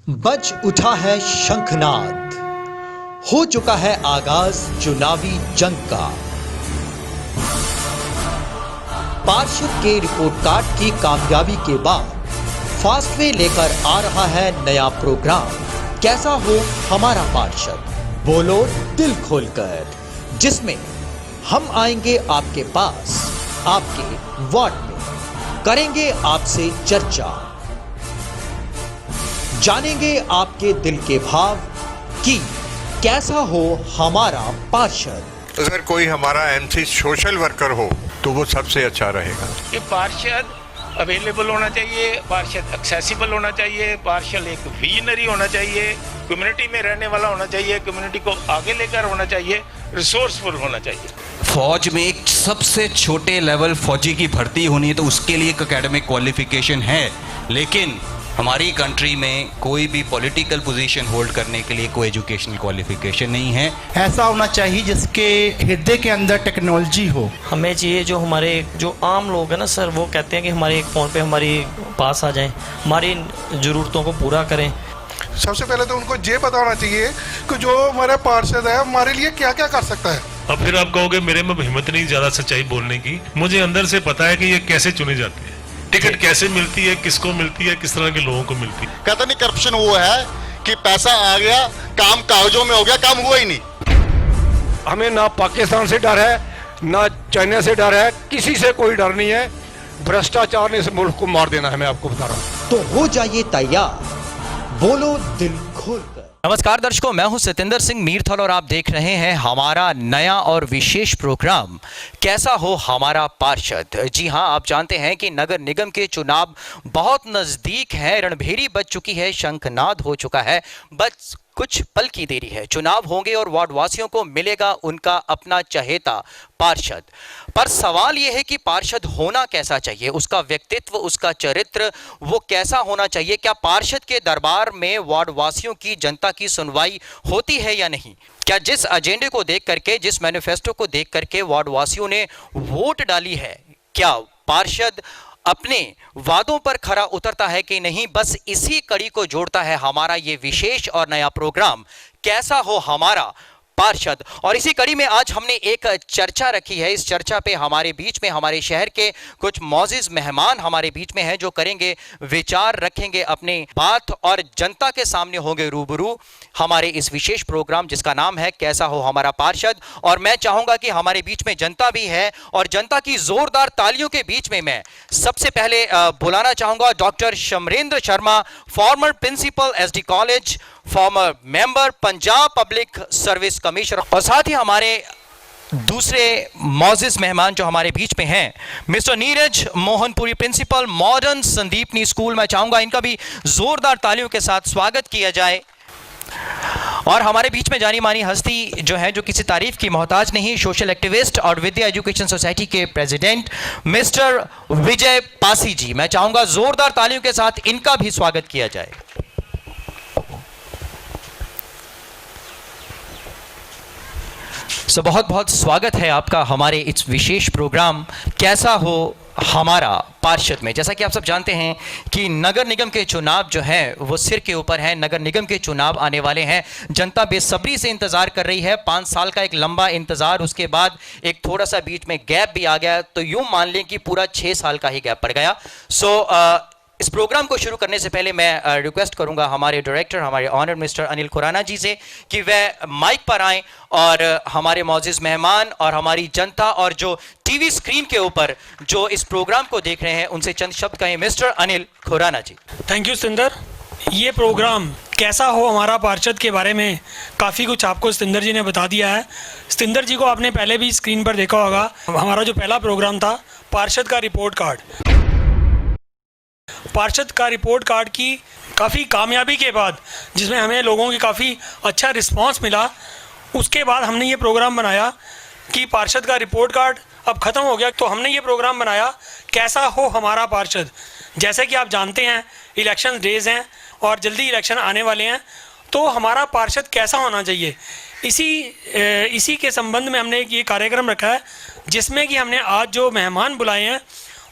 बज उठा है शंखनाद, हो चुका है आगाज चुनावी जंग का। पार्षद के रिपोर्ट कार्ड की कामयाबी के बाद फास्टवे लेकर आ रहा है नया प्रोग्राम, कैसा हो हमारा पार्षद, बोलो दिल खोलकर, जिसमें हम आएंगे आपके पास, आपके वार्ड में, करेंगे आपसे चर्चा, जानेंगे आपके दिल के भाव कि कैसा हो हमारा पार्षद। अगर कोई हमारा एमसी सोशल वर्कर हो तो वो सबसे अच्छा रहेगा। कि पार्षद अवेलेबल होना चाहिए, पार्षद एक्सेसिबल होना चाहिए, पार्षद एक विजनरी होना चाहिए, कम्युनिटी में रहने वाला होना चाहिए, कम्युनिटी को आगे लेकर होना चाहिए, रिसोर्सफुल होना चाहिए। फौज में एक सबसे छोटे लेवल फौजी की भर्ती होनी है तो उसके लिए एक एकेडमिक क्वालिफिकेशन है, लेकिन हमारी कंट्री में कोई भी पॉलिटिकल पोजीशन होल्ड करने के लिए कोई एजुकेशनल क्वालिफिकेशन नहीं है। ऐसा होना चाहिए जिसके हृदय के अंदर टेक्नोलॉजी हो। हमें चाहिए जो हमारे जो आम लोग हैं ना सर, वो कहते हैं कि हमारे एक फ़ोन पे हमारी पास आ जाएं, हमारी ज़रूरतों को पूरा करें। सबसे पहले तो उनको ये पता होना चाहिए कि जो हमारा पार्षद है हमारे लिए क्या क्या कर सकता है। अब फिर आप कहोगे मेरे में हिम्मत नहीं ज़्यादा सच्चाई बोलने की, मुझे अंदर से पता है कि ये कैसे चुने जाते हैं, टिकट कैसे मिलती है, किसको मिलती है, किस तरह के लोगों को मिलती है। कहते नहीं करप्शन वो है कि पैसा आ गया, काम कागजों में हो गया, काम हुआ ही नहीं। हमें ना पाकिस्तान से डर है, ना चाइना से डर है, किसी से कोई डर नहीं है। भ्रष्टाचार ने इस मुल्क को मार देना है, मैं आपको बता रहा हूं। तो हो जाइए तैयार, बोलो दिल खोलकर। नमस्कार दर्शकों, मैं हूं सतेंद्र सिंह मीरथल और आप देख रहे हैं हमारा नया और विशेष प्रोग्राम कैसा हो हमारा पार्षद। जी हां, आप जानते हैं कि नगर निगम के चुनाव बहुत नजदीक है, रणभेरी बज चुकी है, शंखनाद हो चुका है, बस कुछ पल की देरी है, चुनाव होंगे और वार्ड वासियों को मिलेगा उनका अपना चहेता पार्षद। पर सवाल यह है कि पार्षद होना कैसा चाहिए, उसका व्यक्तित्व, उसका चरित्र वो कैसा होना चाहिए। क्या पार्षद के दरबार में वार्ड वासियों की, जनता की सुनवाई होती है या नहीं? क्या जिस एजेंडे को देख करके, जिस मैनिफेस्टो को देख करके वार्ड वासियों ने वोट डाली है, क्या पार्षद अपने वादों पर खरा उतरता है कि नहीं? बस इसी कड़ी को जोड़ता है हमारा ये विशेष और नया प्रोग्राम कैसा हो हमारा पार्षद। और इसी कड़ी में आज हमने एक चर्चा रखी है। इस चर्चा पे हमारे बीच में हमारे शहर के कुछ मौजिज मेहमान हमारे बीच में हैं जो करेंगे विचार, रखेंगे अपने बात और जनता के सामने होंगे रूबरू हमारे इस विशेष प्रोग्राम जिसका नाम है कैसा हो हमारा पार्षद। और मैं चाहूंगा कि हमारे बीच में जनता भी है और जनता की जोरदार तालियों के बीच में मैं सबसे पहले बुलाना चाहूंगा doctor Shamrendra Sharma, former principal SD college, former member Punjab public service commission, और साथ ही हमारे दूसरे मौजिज मेहमान जो हमारे बीच में हैं mister Neeraj Mohanpuri, principal modern Sandipani school. मैं चाहूंगा इनका भी जोरदार तालियों के साथ स्वागत किया जाए। और हमारे बीच में जानी मानी हस्ती जो है, जो किसी तारीफ की मोहताज नहीं, सोशल एक्टिविस्ट और विद्या एजुकेशन सोसाइटी के प्रेसिडेंट मिस्टर विजय पासी जी। मैं चाहूंगा जोरदार तालियों के साथ इनका भी स्वागत किया जाए। बहुत बहुत स्वागत है आपका हमारे इस विशेष प्रोग्राम कैसा हो हमारा पार्षद में। जैसा कि आप सब जानते हैं कि नगर निगम के चुनाव जो है वो सिर के ऊपर है। नगर निगम के चुनाव आने वाले हैं, जनता बेसब्री से इंतजार कर रही है। 5 साल का एक लंबा इंतजार, उसके बाद एक थोड़ा सा बीच में गैप भी आ गया, तो यूं मान लें कि पूरा 6 साल का ही गैप पड़ गया। इस प्रोग्राम को शुरू करने से पहले मैं रिक्वेस्ट करूंगा हमारे डायरेक्टर, हमारे ऑनर मिस्टर अनिल खुराना जी से कि वह माइक पर आएं और हमारे मौजूद मेहमान और हमारी जनता और जो टीवी स्क्रीन के ऊपर जो इस प्रोग्राम को देख रहे हैं उनसे चंद शब्द कहें। Mister Anil Khurana ji. Thank you Satendra. ये प्रोग्राम कैसा हो हमारा पार्षद के बारे में काफ़ी कुछ आपको सतेंद्र जी ने बता दिया है। सतेंद्र जी को आपने पहले भी स्क्रीन पर देखा होगा। हमारा जो पहला प्रोग्राम था पार्षद का रिपोर्ट कार्ड, पार्षद का रिपोर्ट कार्ड की काफ़ी कामयाबी के बाद, जिसमें हमें लोगों की काफ़ी अच्छा रिस्पांस मिला, उसके बाद हमने ये प्रोग्राम बनाया कि पार्षद का रिपोर्ट कार्ड अब ख़त्म हो गया, तो हमने ये प्रोग्राम बनाया कैसा हो हमारा पार्षद। जैसे कि आप जानते हैं इलेक्शन डेज हैं और जल्दी इलेक्शन आने वाले हैं, तो हमारा पार्षद कैसा होना चाहिए, इसी के संबंध में हमने ये कार्यक्रम रखा है, जिसमें कि हमने आज जो मेहमान बुलाए हैं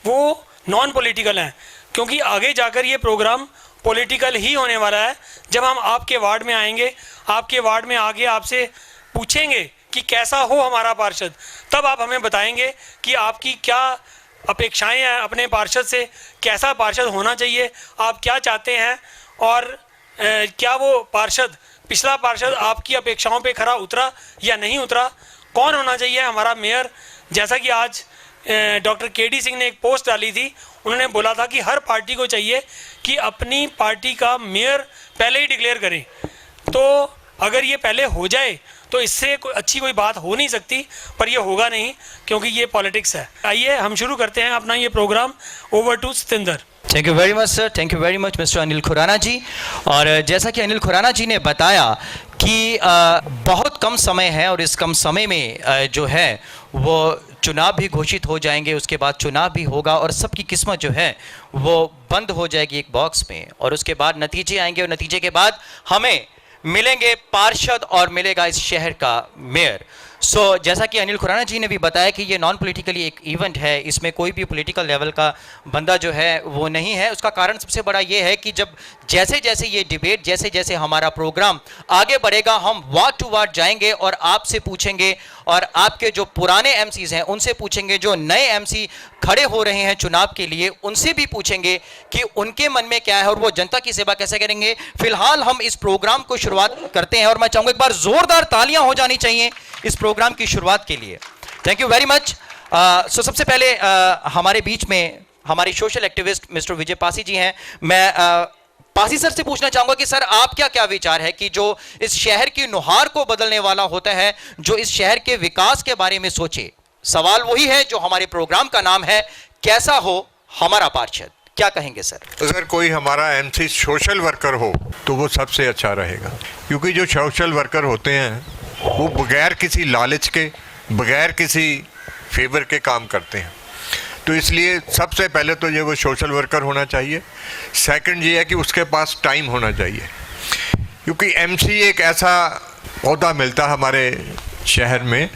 वो नॉन पॉलिटिकल हैं, क्योंकि आगे जाकर ये प्रोग्राम पॉलिटिकल ही होने वाला है। जब हम आपके वार्ड में आएंगे, आपके वार्ड में आके आपसे पूछेंगे कि कैसा हो हमारा पार्षद, तब आप हमें बताएंगे कि आपकी क्या अपेक्षाएं हैं अपने पार्षद से, कैसा पार्षद होना चाहिए, आप क्या चाहते हैं, और क्या वो पार्षद, पिछला पार्षद आपकी अपेक्षाओं पे खरा उतरा या नहीं उतरा, कौन होना चाहिए हमारा मेयर। जैसा कि आज डॉक्टर केडी सिंह ने एक पोस्ट डाली थी, उन्होंने बोला था कि हर पार्टी को चाहिए कि अपनी पार्टी का मेयर पहले ही डिक्लेयर करें। तो अगर ये पहले हो जाए तो इससे अच्छी कोई बात हो नहीं सकती, पर ये होगा नहीं क्योंकि ये पॉलिटिक्स है। आइए हम शुरू करते हैं अपना ये program. Over to Satinder. Thank you very much sir, thank you very much mister Anil Khurana ji. और जैसा कि अनिल खुराना जी ने बताया कि बहुत कम समय है और इस कम समय में जो है वो चुनाव भी घोषित हो जाएंगे, उसके बाद चुनाव भी होगा और सबकी किस्मत जो है वो बंद हो जाएगी एक बॉक्स में, और उसके बाद नतीजे आएंगे और नतीजे के बाद हमें मिलेंगे पार्षद और मिलेगा इस शहर का मेयर। सो जैसा कि अनिल खुराना जी ने भी बताया कि ये नॉन पॉलिटिकली एक इवेंट है, इसमें कोई भी पॉलिटिकल लेवल का बंदा जो है वो नहीं है। उसका कारण सबसे बड़ा ये है कि जब जैसे जैसे ये डिबेट, जैसे जैसे हमारा प्रोग्राम आगे बढ़ेगा, हम वार्ड टू वार्ड जाएंगे और आपसे पूछेंगे, और आपके जो पुराने एमसीज हैं उनसे पूछेंगे, जो नए एमसी खड़े हो रहे हैं चुनाव के लिए उनसे भी पूछेंगे कि उनके मन में क्या है और वो जनता की सेवा कैसे करेंगे। फिलहाल हम इस प्रोग्राम को शुरुआत करते हैं और मैं चाहूँगा एक बार जोरदार तालियां हो जानी चाहिए इस प्रोग्राम की शुरुआत के लिए। Thank you very much. So सबसे पहले हमारे बीच में हमारे social activist mister Vijay Pasi ji हैं। मैं पासी सर से पूछना चाहूंगा कि सर आप क्या विचार है कि जो इस शहर की नुहार को बदलने वाला होता है, जो इस शहर के विकास के बारे में सोचे। सवाल वही है जो हमारे प्रोग्राम का नाम है, कैसा हो हमारा पार्षद। क्या कहेंगे सर? अगर कोई हमारा एमसी सोशल वर्कर हो तो वो सबसे अच्छा रहेगा, क्योंकि जो सोशल वर्कर होते हैं वो बगैर किसी लालच के, बगैर किसी फेवर के काम करते हैं। तो इसलिए सबसे पहले तो ये वो सोशल वर्कर होना चाहिए। सेकंड ये है कि उसके पास टाइम होना चाहिए, क्योंकि एमसी एक ऐसा ओहदा मिलता है हमारे शहर में,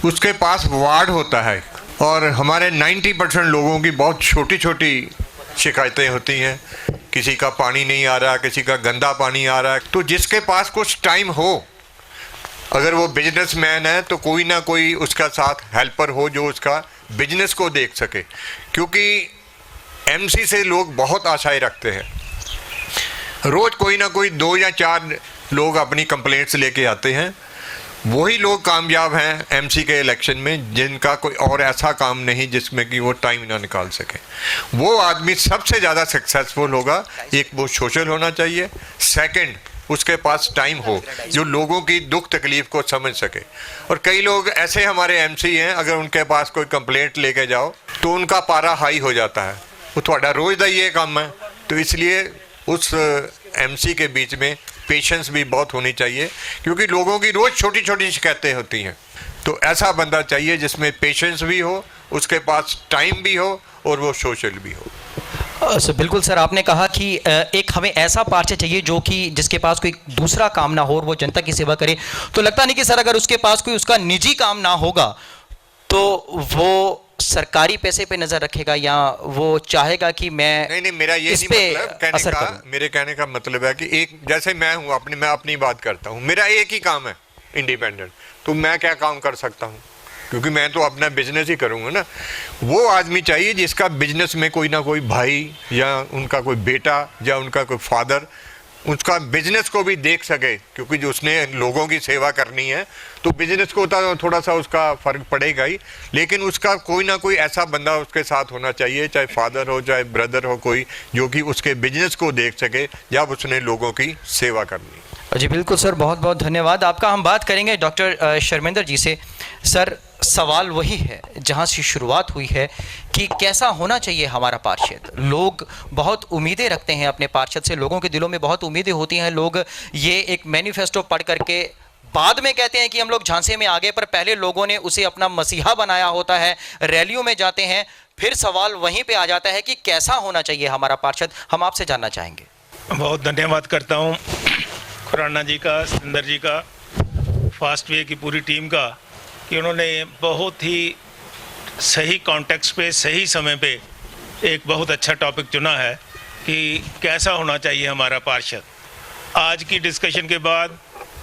उसके पास वार्ड होता है और हमारे 90% लोगों की बहुत छोटी छोटी शिकायतें होती हैं। किसी का पानी नहीं आ रहा, किसी का गंदा पानी आ रहा है। तो जिसके पास कुछ टाइम हो, अगर वो बिजनेसमैन है तो कोई ना कोई उसका साथ हेल्पर हो जो उसका बिजनेस को देख सके, क्योंकि एमसी से लोग बहुत आशाएं रखते हैं। रोज़ कोई ना कोई 2 या 4 लोग अपनी कंप्लेंट्स लेके आते हैं। वही लोग कामयाब हैं एमसी के इलेक्शन में जिनका कोई और ऐसा काम नहीं जिसमें कि वो टाइम ना निकाल सके। वो आदमी सबसे ज़्यादा सक्सेसफुल होगा। एक वो सोशल होना चाहिए, सेकंड उसके पास टाइम हो जो लोगों की दुख तकलीफ को समझ सके। और कई लोग ऐसे हमारे एमसी हैं, अगर उनके पास कोई कंप्लेंट लेके जाओ तो उनका पारा हाई हो जाता है, वो थोड़ा रोज़ का ये काम है। तो इसलिए उस एमसी के बीच में पेशेंस भी बहुत होनी चाहिए, क्योंकि लोगों की रोज़ छोटी छोटी शिकायतें होती हैं। तो ऐसा बंदा चाहिए जिसमें पेशेंस भी हो, उसके पास टाइम भी हो और वो सोशल भी हो। सर बिल्कुल सर, आपने कहा कि एक हमें ऐसा पार्षद चाहिए जो कि जिसके पास कोई दूसरा काम ना हो और वो जनता की सेवा करे। तो लगता नहीं कि सर अगर उसके पास कोई उसका निजी काम ना होगा तो वो सरकारी पैसे पे नजर रखेगा या वो चाहेगा कि मैं नहीं मेरा ये नहीं मतलब मेरे कहने का मतलब है कि एक जैसे मैं हूँ, मैं अपनी बात करता हूँ, मेरा एक ही काम है इंडिपेंडेंट, तो मैं क्या काम कर सकता हूँ, क्योंकि मैं तो अपना बिजनेस ही करूँगा ना। वो आदमी चाहिए जिसका बिजनेस में कोई ना कोई भाई या उनका कोई बेटा या उनका कोई फादर उसका बिजनेस को भी देख सके, क्योंकि जो उसने लोगों की सेवा करनी है तो बिजनेस को थोड़ा सा उसका फ़र्क पड़ेगा ही, लेकिन उसका कोई ना कोई ऐसा बंदा उसके साथ होना चाहिए, चाहे फादर हो चाहे ब्रदर हो, कोई जो कि उसके बिजनेस को देख सके जब उसने लोगों की सेवा करनी। जी बिल्कुल सर, बहुत बहुत धन्यवाद आपका। हम बात करेंगे डॉक्टर शर्मेंद्र जी से। सर सवाल वही है जहां से शुरुआत हुई है कि कैसा होना चाहिए हमारा पार्षद। लोग बहुत उम्मीदें रखते हैं अपने पार्षद से, लोगों के दिलों में बहुत उम्मीदें होती हैं। लोग ये एक मैनिफेस्टो पढ़ करके बाद में कहते हैं कि हम लोग झांसे में आ गए, पर पहले लोगों ने उसे अपना मसीहा बनाया होता है। रैलियों में जाते हैं, फिर सवाल वहीं पे आ जाता है कि कैसा होना चाहिए हमारा पार्षद। हम आपसे जानना चाहेंगे। बहुत धन्यवाद करता हूँ खुराना जी का, सतिंदर जी का, फास्ट वे की पूरी टीम का, कि उन्होंने बहुत ही सही कॉन्टेक्स्ट पे, सही समय पे एक बहुत अच्छा टॉपिक चुना है कि कैसा होना चाहिए हमारा पार्षद। आज की डिस्कशन के बाद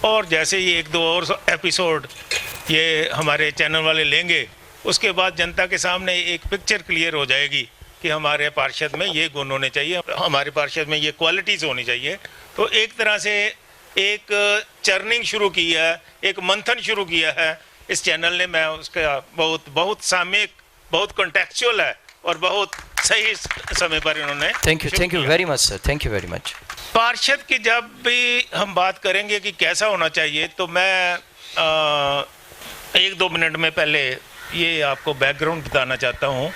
और जैसे ही 1-2 और एपिसोड ये हमारे चैनल वाले लेंगे, उसके बाद जनता के सामने एक पिक्चर क्लियर हो जाएगी कि हमारे पार्षद में ये गुण होने चाहिए, हमारे पार्षद में ये क्वालिटीज़ होनी चाहिए। तो एक तरह से एक चर्निंग शुरू की है, एक मंथन शुरू किया है इस चैनल ने। मैं उसका बहुत सामयिक, बहुत कॉन्टेक्चुअल है और बहुत सही समय पर इन्होंने। Thank you very much sir, thank you very much. पार्षद की जब भी हम बात करेंगे कि कैसा होना चाहिए, तो मैं 1-2 मिनट में पहले ये आपको बैकग्राउंड बताना चाहता हूँ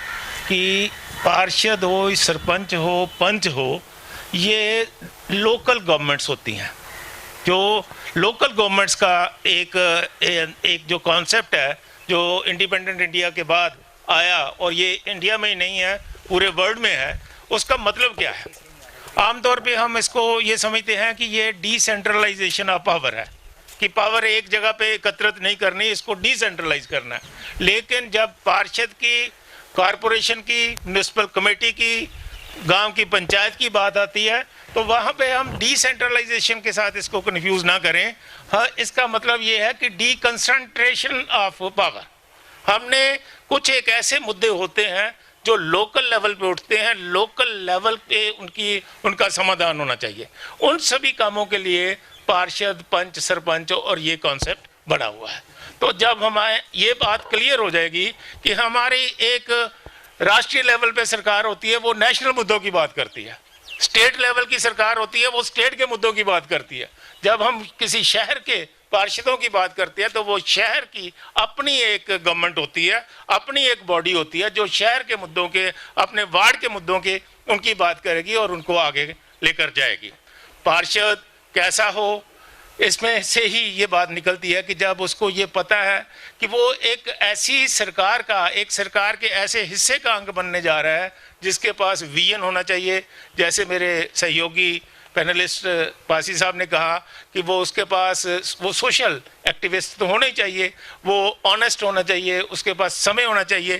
कि पार्षद हो, सरपंच हो, पंच हो, ये लोकल गवर्नमेंट्स होती हैं। जो लोकल गवर्नमेंट्स का एक जो कॉन्सेप्ट है, जो इंडिपेंडेंट इंडिया के बाद आया और ये इंडिया में ही नहीं है, पूरे वर्ल्ड में है, उसका मतलब क्या है? आमतौर पे हम इसको ये समझते हैं कि ये डिसेंट्रलाइजेशन ऑफ पावर है, कि पावर एक जगह पे एकत्रित नहीं करनी, इसको डिसेंट्रलाइज करना है। लेकिन जब पार्षद की, कॉरपोरेशन की, म्यूनिसिपल कमेटी की, गांव की पंचायत की बात आती है, तो वहाँ पे हम डिसेंट्रलाइजेशन के साथ इसको कंफ्यूज ना करें। हाँ, इसका मतलब ये है कि डीकंसंट्रेशन ऑफ पावर। हमने कुछ एक ऐसे मुद्दे होते हैं जो लोकल लेवल पे उठते हैं, लोकल लेवल पे उनका समाधान होना चाहिए। उन सभी कामों के लिए पार्षद, पंच, सरपंच और ये कॉन्सेप्ट बना हुआ है। तो जब हमारे ये बात क्लियर हो जाएगी कि हमारी एक राष्ट्रीय लेवल पे सरकार होती है, वो नेशनल मुद्दों की बात करती है, स्टेट लेवल की सरकार होती है, वो स्टेट के मुद्दों की बात करती है। जब हम किसी शहर के पार्षदों की बात करते हैं, तो वो शहर की अपनी एक गवर्नमेंट होती है, अपनी एक बॉडी होती है, जो शहर के मुद्दों के, अपने वार्ड के मुद्दों के, उनकी बात करेगी और उनको आगे लेकर जाएगी। पार्षद कैसा हो, इसमें से ही ये बात निकलती है कि जब उसको ये पता है कि वो एक ऐसी सरकार का, एक सरकार के ऐसे हिस्से का अंग बनने जा रहा है जिसके पास विजन होना चाहिए। जैसे मेरे सहयोगी पैनलिस्ट पासी साहब ने कहा कि वो उसके पास वो सोशल एक्टिविस्ट तो होना ही चाहिए, वो ऑनेस्ट होना चाहिए, उसके पास समय होना चाहिए।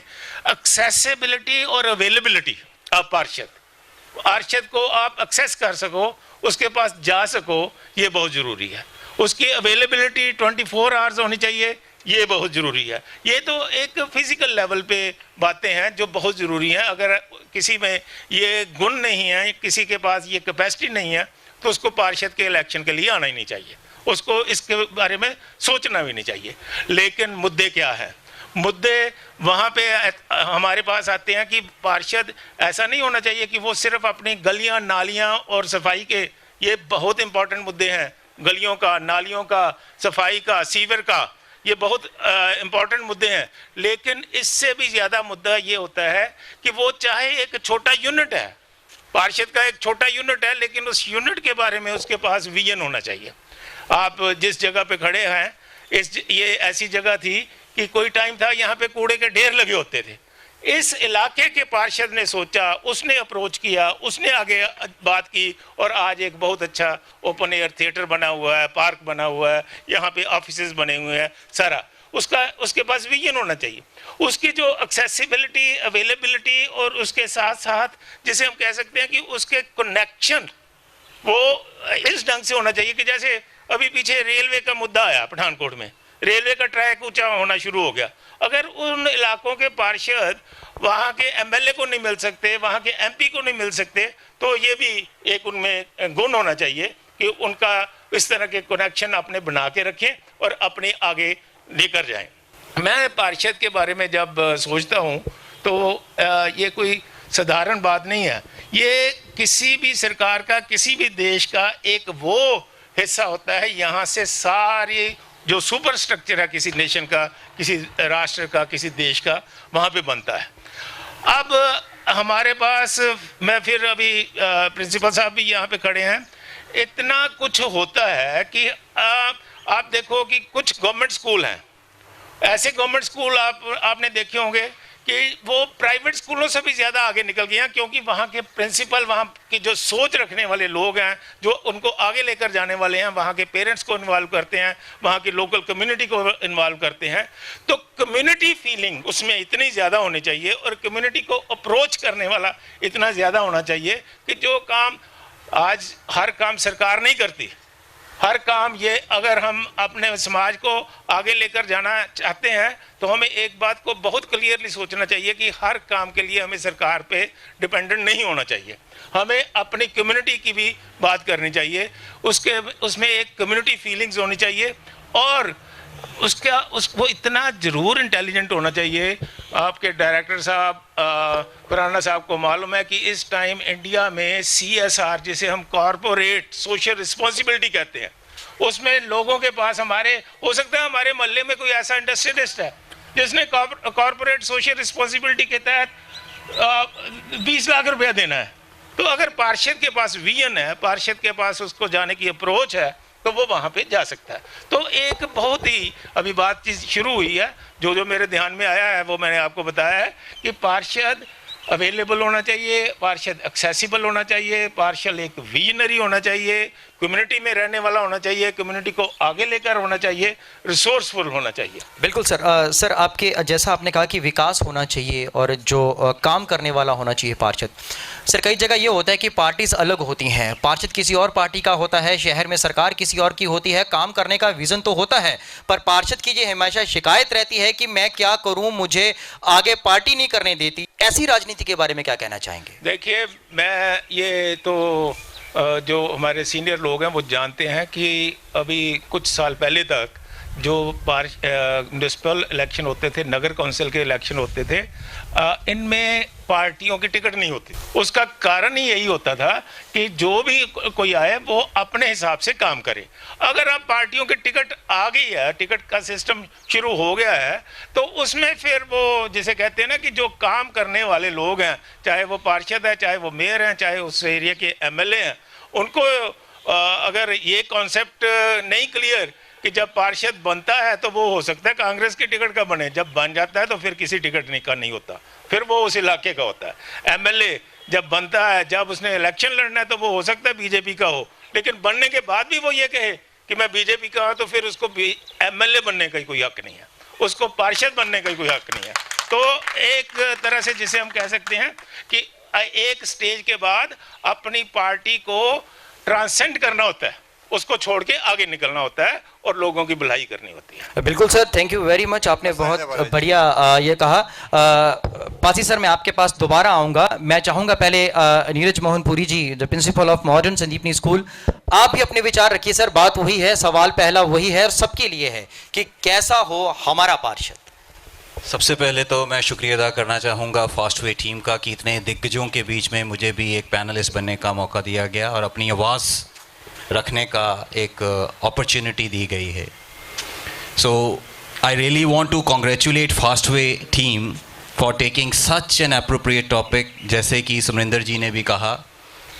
एक्सेसिबिलिटी और अवेलेबिलिटी ऑफ पार्षद को आप एक्सेस कर सको, उसके पास जा सको, ये बहुत ज़रूरी है। उसकी अवेलेबिलिटी 24 आवर्स होनी चाहिए, ये बहुत ज़रूरी है। ये तो एक फिजिकल लेवल पे बातें हैं जो बहुत ज़रूरी हैं। अगर किसी में ये गुण नहीं है, किसी के पास ये कैपेसिटी नहीं है, तो उसको पार्षद के इलेक्शन के लिए आना ही नहीं चाहिए, उसको इसके बारे में सोचना भी नहीं चाहिए। लेकिन मुद्दे क्या है? मुद्दे वहाँ पे हमारे पास आते हैं कि पार्षद ऐसा नहीं होना चाहिए कि वो सिर्फ अपनी गलियाँ, नालियाँ और सफाई के, ये बहुत इंपॉर्टेंट मुद्दे हैं, गलियों का, नालियों का, सफाई का, सीवर का, ये बहुत इंपॉर्टेंट मुद्दे हैं। लेकिन इससे भी ज़्यादा मुद्दा ये होता है कि वो चाहे एक छोटा यूनिट है, पार्षद का एक छोटा यूनिट है, लेकिन उस यूनिट के बारे में उसके पास विजन होना चाहिए। आप जिस जगह पे खड़े हैं, ये ऐसी जगह थी कि कोई टाइम था यहाँ पे कूड़े के ढेर लगे होते थे। इस इलाके के पार्षद ने सोचा, उसने अप्रोच किया, उसने आगे बात की और आज एक बहुत अच्छा ओपन एयर थिएटर बना हुआ है, पार्क बना हुआ है, यहाँ पे ऑफिसेज बने हुए हैं, सारा उसके पास विजन होना चाहिए। उसकी जो एक्सेसिबिलिटी, अवेलेबिलिटी और उसके साथ साथ जिसे हम कह सकते हैं कि उसके कनेक्शन वो इस ढंग से होना चाहिए कि जैसे अभी पीछे रेलवे का मुद्दा आया, पठानकोट में रेलवे का ट्रैक ऊंचा होना शुरू हो गया। अगर उन इलाकों के पार्षद वहाँ के एमएलए को नहीं मिल सकते, वहाँ के एमपी को नहीं मिल सकते, तो ये भी एक उनमें गुण होना चाहिए कि उनका इस तरह के कनेक्शन अपने बना के रखें और अपने आगे लेकर जाएं। मैं पार्षद के बारे में जब सोचता हूँ तो ये कोई साधारण बात नहीं है। ये किसी भी सरकार का, किसी भी देश का एक वो हिस्सा होता है, यहाँ से सारी जो सुपर स्ट्रक्चर है किसी नेशन का, किसी राष्ट्र का, किसी देश का, वहाँ पे बनता है। अब हमारे पास, मैं फिर अभी प्रिंसिपल साहब भी यहाँ पे खड़े हैं, इतना कुछ होता है कि आप देखो कि कुछ गवर्नमेंट स्कूल हैं, ऐसे गवर्नमेंट स्कूल आपने देखे होंगे कि वो प्राइवेट स्कूलों से भी ज़्यादा आगे निकल गए हैं, क्योंकि वहाँ के प्रिंसिपल, वहाँ की जो सोच रखने वाले लोग हैं, जो उनको आगे लेकर जाने वाले हैं, वहाँ के पेरेंट्स को इन्वॉल्व करते हैं, वहाँ की लोकल कम्युनिटी को इन्वॉल्व करते हैं। तो कम्युनिटी फीलिंग उसमें इतनी ज़्यादा होनी चाहिए और कम्युनिटी को अप्रोच करने वाला इतना ज़्यादा होना चाहिए कि जो काम आज हर काम सरकार नहीं करती, हर काम ये अगर हम अपने समाज को आगे लेकर जाना चाहते हैं तो हमें एक बात को बहुत क्लियरली सोचना चाहिए कि हर काम के लिए हमें सरकार पे डिपेंडेंट नहीं होना चाहिए। हमें अपनी कम्युनिटी की भी बात करनी चाहिए, उसमें एक कम्युनिटी फीलिंग्स होनी चाहिए और वो इतना ज़रूर इंटेलिजेंट होना चाहिए। आपके डायरेक्टर साहब खुराना साहब को मालूम है कि इस टाइम इंडिया में CSR, जिसे हम कॉरपोरेट सोशल रिस्पॉन्सिबिलिटी कहते हैं, उसमें लोगों के पास हो सकता है हमारे मोहल्ले में कोई ऐसा इंडस्ट्रियलिस्ट है जिसने कॉरपोरेट सोशल रिस्पॉन्सिबिलिटी के तहत 20 लाख रुपया देना है। तो अगर पार्षद के पास विजन है, पार्षद के पास उसको जाने की अप्रोच है, तो वो वहाँ पे जा सकता है। तो एक बहुत ही अभी बातचीत शुरू हुई है, जो मेरे ध्यान में आया है वो मैंने आपको बताया है कि पार्षद अवेलेबल होना चाहिए, पार्षद एक्सेसिबल होना चाहिए, पार्षद एक विजनरी होना चाहिए, कम्युनिटी में रहने वाला होना चाहिए, कम्युनिटी को आगे लेकर होना चाहिए, रिसोर्सफुल होना चाहिए। बिल्कुल सर। सर आपके जैसा आपने कहा कि विकास होना चाहिए और जो काम करने वाला होना चाहिए पार्षद। सर कई जगह ये होता है कि पार्टीज अलग होती हैं, पार्षद किसी और पार्टी का होता है, शहर में सरकार किसी और की होती है, काम करने का विजन तो होता है, पर पार्षद की ये हमेशा शिकायत रहती है कि मैं क्या करूं, मुझे आगे पार्टी नहीं करने देती। ऐसी राजनीति के बारे में क्या कहना चाहेंगे? देखिए, मैं ये तो जो हमारे सीनियर लोग हैं वो जानते हैं कि अभी कुछ साल पहले तक जो म्यूनिसिपल इलेक्शन होते थे, नगर कौंसिल के इलेक्शन होते थे, इनमें पार्टियों की टिकट नहीं होती। उसका कारण ही यही होता था कि जो भी कोई आए वो अपने हिसाब से काम करे। अगर अब पार्टियों की टिकट आ गई है, टिकट का सिस्टम शुरू हो गया है, तो उसमें फिर वो जिसे कहते हैं ना कि जो काम करने वाले लोग हैं, चाहे वो पार्षद है, चाहे वो मेयर हैं, चाहे उस एरिया के MLA हैं, उनको अगर ये कॉन्सेप्ट नहीं क्लियर कि जब पार्षद बनता है तो वो हो सकता है कांग्रेस की टिकट का बने, जब बन जाता है तो फिर किसी टिकट का नहीं होता, फिर वो उस इलाके का होता है। MLA जब बनता है, जब उसने इलेक्शन लड़ना है तो वो हो सकता है बीजेपी का हो, लेकिन बनने के बाद भी वो ये कहे कि मैं बीजेपी का हूँ, तो फिर उसको MLA बनने का कोई हक नहीं है, उसको पार्षद बनने का कोई हक नहीं है। तो एक तरह से जिसे हम कह सकते हैं कि एक स्टेज के बाद अपनी पार्टी को ट्रांसेंड करना होता है, उसको छोड़ के आगे निकलना होता है और लोगों की भलाई करनी होती है। बिल्कुल sir, thank you very much, आपने बहुत बढ़िया ये कहा। पासी सर, मैं आपके पास दोबारा आऊँगा। मैं चाहूँगा पहले Neeraj Mohan Puri ji, the principal of modern Sandipani school, आप भी अपने विचार रखिए। सर बात वही है, सवाल पहला वही है और सबके लिए है कि कैसा हो हमारा पार्षद। सबसे पहले तो मैं शुक्रिया अदा करना चाहूँगा फास्टवे टीम का कि इतने दिग्गजों के बीच में मुझे भी एक पैनलिस्ट बनने का मौका दिया गया और अपनी आवाज़ रखने का एक अपॉर्चुनिटी दी गई है। So I really want to congratulate Fastway team for taking such an appropriate topic. जैसे कि सुमरिंदर जी ने भी कहा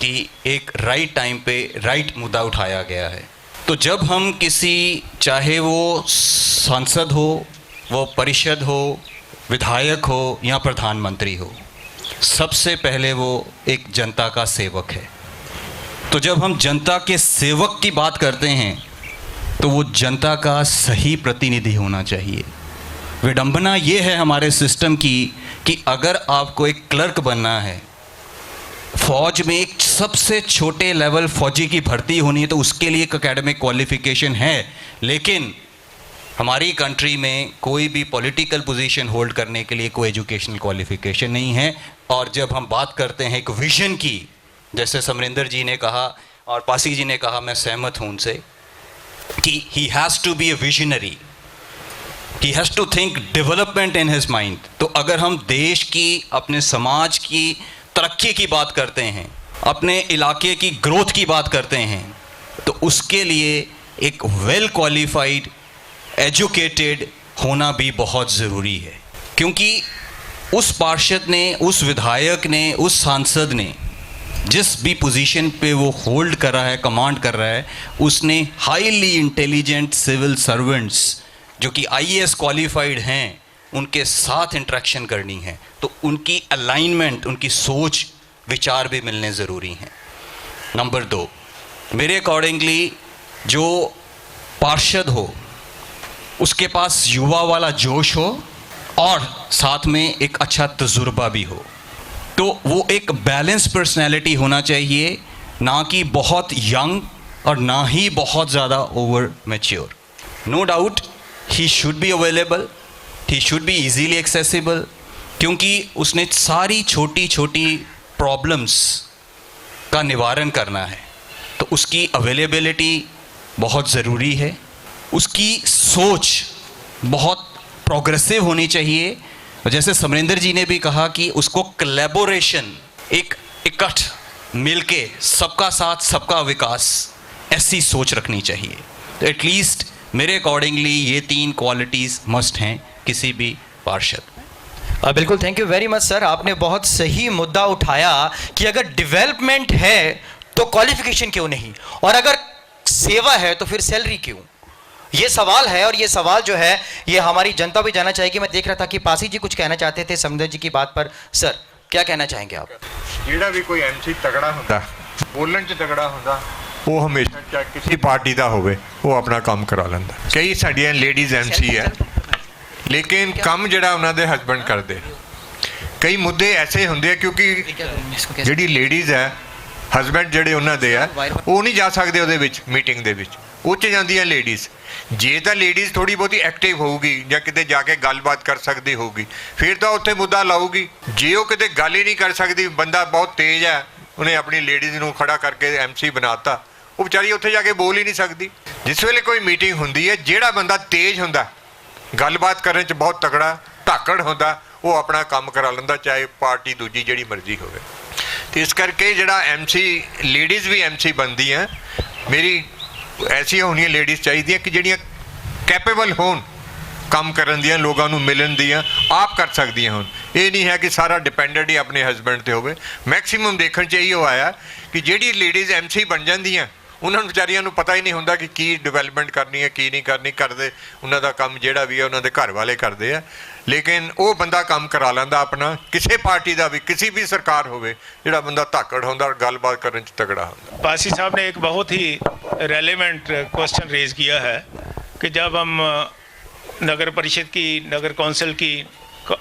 कि एक राइट टाइम पे राइट मुद्दा उठाया गया है। तो जब हम किसी, चाहे वो सांसद हो, वो परिषद हो, विधायक हो या प्रधानमंत्री हो, सबसे पहले वो एक जनता का सेवक है। तो जब हम जनता के सेवक की बात करते हैं तो वो जनता का सही प्रतिनिधि होना चाहिए। विडंबना ये है हमारे सिस्टम की कि अगर आपको एक क्लर्क बनना है, फौज में एक सबसे छोटे लेवल फौजी की भर्ती होनी है, तो उसके लिए एक एकेडमिक क्वालिफिकेशन है, लेकिन हमारी कंट्री में कोई भी पॉलिटिकल पोजीशन होल्ड करने के लिए कोई एजुकेशनल क्वालिफिकेशन नहीं है। और जब हम बात करते हैं एक विजन की, जैसे समरिंदर जी ने कहा और पासी जी ने कहा, मैं सहमत हूँ उनसे कि he has to be a visionary, he has to think development in his mind. तो अगर हम देश की, अपने समाज की तरक्की की बात करते हैं, अपने इलाके की ग्रोथ की बात करते हैं, तो उसके लिए एक वेल क्वालिफाइड, एजुकेटेड होना भी बहुत ज़रूरी है। क्योंकि उस पार्षद ने, उस विधायक ने, उस सांसद ने जिस भी पोजीशन पे वो होल्ड कर रहा है, कमांड कर रहा है, उसने हाईली इंटेलिजेंट सिविल सर्वेंट्स जो कि IAS क्वालिफाइड हैं, उनके साथ इंटरेक्शन करनी है तो उनकी अलाइनमेंट, उनकी सोच विचार भी मिलने ज़रूरी हैं। नंबर 2, मेरे अकॉर्डिंगली जो पार्षद हो उसके पास युवा वाला जोश हो और साथ में एक अच्छा तजुर्बा भी हो, तो वो एक बैलेंस पर्सनैलिटी होना चाहिए, ना कि बहुत यंग और ना ही बहुत ज़्यादा over mature. No doubt he should be available, he should be easily accessible, क्योंकि उसने सारी छोटी छोटी प्रॉब्लम्स का निवारण करना है, तो उसकी अवेलेबिलिटी बहुत ज़रूरी है। उसकी सोच बहुत प्रोग्रेसिव होनी चाहिए, और जैसे समरेंद्र जी ने भी कहा कि उसको कोलैबोरेशन, एक इकट्ठ मिलके सबका साथ सबका विकास, ऐसी सोच रखनी चाहिए। तो एटलीस्ट मेरे अकॉर्डिंगली ये 3 क्वालिटीज़ मस्ट हैं किसी भी पार्षद। बिल्कुल, thank you very much sir. आपने बहुत सही मुद्दा उठाया कि अगर डेवलपमेंट है तो क्वालिफिकेशन क्यों नहीं, और अगर सेवा है तो फिर सैलरी क्यों। ये सवाल है, और ये सवाल जो है ये हमारी जनता भी जानना चाहेगी। मैं देख रहा था कि पासी जी कुछ कहना चाहते थे समरेंद्र जी की बात पर। सर क्या कहना चाहेंगे आप? ਜਿਹੜਾ ਵੀ ਕੋਈ MC ਤਗੜਾ ਹੁੰਦਾ, ਬੋਲਣ 'ਚ ਤਗੜਾ ਹੁੰਦਾ, ਉਹ ਹਮੇਸ਼ਾ ਚਾਹੇ ਕਿਸੇ ਪਾਰਟੀ ਦਾ ਹੋਵੇ ਉਹ ਆਪਣਾ ਕੰਮ ਕਰਾ ਲੈਂਦਾ। ਕਈ ਸਾਡੀਆਂ ਲੇਡੀਜ਼ MC ਹੈ, ਲੇਕਿਨ ਕੰਮ ਜਿਹੜਾ ਉਹਨਾਂ ਦੇ ਹਸਬੈਂਡ ਕਰਦੇ। ਕਈ ਮੁੱਦੇ ਐਸੇ ਹੁੰਦੇ ਆ ਕਿਉਂਕਿ ਜਿਹੜੀ ਲੇਡੀਜ਼ ਹੈ, ਹਸਬੈਂਡ ਜਿਹੜੇ ਉਹਨਾਂ ਦੇ ਆ, ਉਹ ਨਹੀਂ ਜਾ ਸਕਦੇ ਉਹਦੇ ਵਿੱਚ, ਮੀਟਿੰਗ ਦੇ ਵਿੱਚ ਉਹ 'ਚ ਜਾਂਦੀਆਂ ਲੇਡੀਜ਼। ਜੇ ਤਾਂ ਲੇਡੀਜ਼ ਥੋੜੀ ਬਹੁਤੀ ਐਕਟਿਵ ਹੋਊਗੀ ਜਾਂ ਕਿਤੇ ਜਾ ਕੇ ਗੱਲਬਾਤ ਕਰ ਸਕਦੀ ਹੋਊਗੀ ਫਿਰ ਤਾਂ ਉੱਥੇ ਮੁੱਦਾ ਲਾਊਗੀ। ਜੇ ਉਹ ਕਿਤੇ ਗੱਲ ਹੀ ਨਹੀਂ ਕਰ ਸਕਦੀ, ਬੰਦਾ ਬਹੁਤ ਤੇਜ਼ ਹੈ, ਉਹਨੇ ਆਪਣੀ ਲੇਡੀਜ਼ ਨੂੰ ਖੜਾ ਕਰਕੇ MC ਬਣਾਤਾ, ਉਹ ਵਿਚਾਰੀ ਉੱਥੇ ਜਾ ਕੇ ਬੋਲ ਹੀ ਨਹੀਂ ਸਕਦੀ। ਜਿਸ ਵੇਲੇ ਕੋਈ ਮੀਟਿੰਗ ਹੁੰਦੀ ਹੈ, ਜਿਹੜਾ ਬੰਦਾ ਤੇਜ਼ ਹੁੰਦਾ, ਗੱਲਬਾਤ ਕਰਨ 'ਚ ਬਹੁਤ ਤਕੜਾ ਧਾਕੜ ਹੁੰਦਾ, ਉਹ ਆਪਣਾ ਕੰਮ ਕਰਾ ਲੈਂਦਾ, ਚਾਹੇ ਪਾਰਟੀ ਦੂਜੀ ਜਿਹੜੀ ਮਰਜ਼ੀ ਹੋਵੇ। ਤੇ ਇਸ ਕਰਕੇ ਜਿਹੜਾ MC, ਲੇਡੀਜ਼ ਵੀ MC ਬਣਦੀਆਂ, ਮੇਰੀ ਐਸੀਆਂ ਹੋਣੀਆਂ ਲੇਡੀਜ਼ ਚਾਹੀਦੀਆਂ ਕਿ ਜਿਹੜੀਆਂ ਕੈਪੇਬਲ ਹੋਣ ਕੰਮ ਕਰਨ ਦੀਆਂ, ਲੋਕਾਂ ਨੂੰ ਮਿਲਣ ਦੀਆਂ, ਆਪ ਕਰ ਸਕਦੀਆਂ ਹੋਣ। ਇਹ ਨਹੀਂ ਹੈ ਕਿ ਸਾਰਾ ਡਿਪੈਂਡੈਂਟ ਹੀ ਆਪਣੇ ਹਸਬੈਂਡ 'ਤੇ ਹੋਵੇ। ਮੈਕਸੀਮਮ ਦੇਖਣ 'ਚ ਇਹੀ ਆਇਆ ਕਿ ਜਿਹੜੀ ਲੇਡੀਜ਼ MC ਬਣ ਜਾਂਦੀਆਂ, ਉਹਨਾਂ ਨੂੰ ਵਿਚਾਰੀਆਂ ਨੂੰ ਪਤਾ ਹੀ ਨਹੀਂ ਹੁੰਦਾ ਕਿ ਕੀ ਡਿਵੈਲਪਮੈਂਟ ਕਰਨੀ ਹੈ, ਕੀ ਨਹੀਂ ਕਰਨੀ। ਕਰਦੇ ਉਹਨਾਂ ਦਾ ਕੰਮ ਜਿਹੜਾ ਵੀ ਹੈ ਉਹਨਾਂ ਦੇ ਘਰ ਵਾਲੇ ਕਰਦੇ ਆ, ਲੇਕਿਨ ਉਹ ਬੰਦਾ ਕੰਮ ਕਰਾ ਲੈਂਦਾ ਆਪਣਾ। ਕਿਸੇ ਪਾਰਟੀ ਦਾ ਵੀ, ਕਿਸੇ ਵੀ ਸਰਕਾਰ ਹੋਵੇ, ਜਿਹੜਾ ਬੰਦਾ ਧਾਕੜ ਹੁੰਦਾ और ਗੱਲਬਾਤ ਕਰਨ 'ਚ तगड़ा ਹੁੰਦਾ। पासी साहब ने एक बहुत ही रेलेवेंट क्वेश्चन रेज किया है कि जब हम नगर परिषद की, नगर कौंसिल की,